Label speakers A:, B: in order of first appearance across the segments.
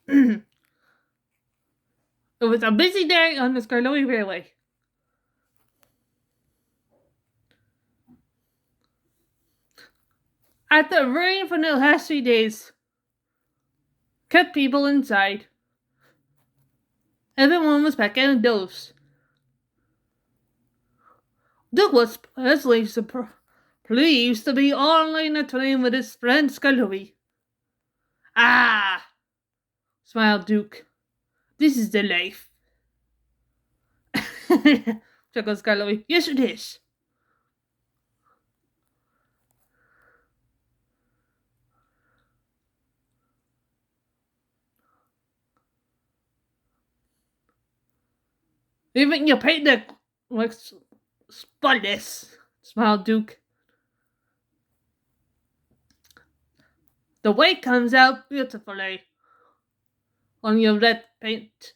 A: It was a busy day on the Skarloey Railway. After the rain for the last 3 days kept people inside, everyone was back indoors. Doug was pleasantly pleased to be online at train with his friend Skarloey. Ah, smiled Duke. This is the life. Chuckled Skarloey. Yes, it is. Even your paycheck looks spotless, smiled Duke. The white comes out beautifully on your red paint.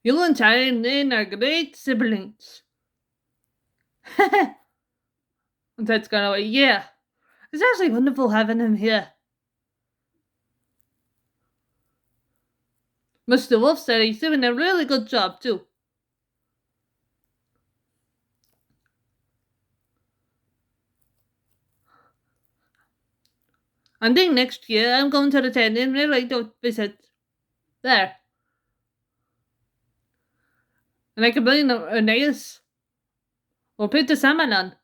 A: You and Charlie are great siblings. And Ted's gone away. Yeah, it's actually wonderful having him here. Mr. Wolf said he's doing a really good job, too. I think next year I'm going to the tent and really like to visit there. And I can bring a nails or put the salmon on.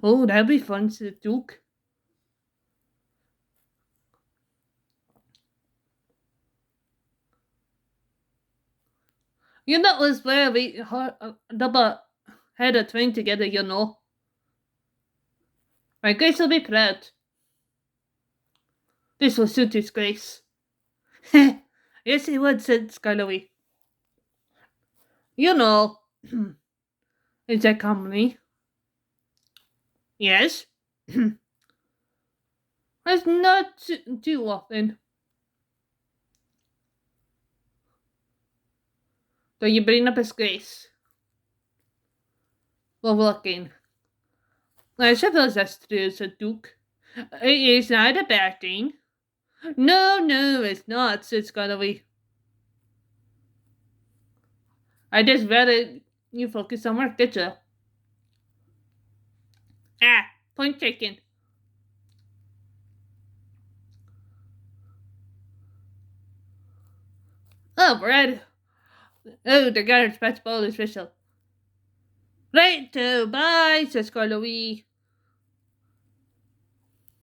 A: Oh, that'd be fun, said Duke. You know, it's where we double-headed train together, you know. My Grace will be proud. This will suit his Grace. Yes, he would, said Skarloey. You know, is that company? Yes. It's not too often. So you bring up his Grace. Well, looking. I suppose that's true, said Duke. It is not a bad thing. No, it's not, said Skarloey. I just rather you focus on work, did you? Ah, point taken. Oh, Brad. Oh, the garbage patch ball is official. Right, bye, says Skarloey.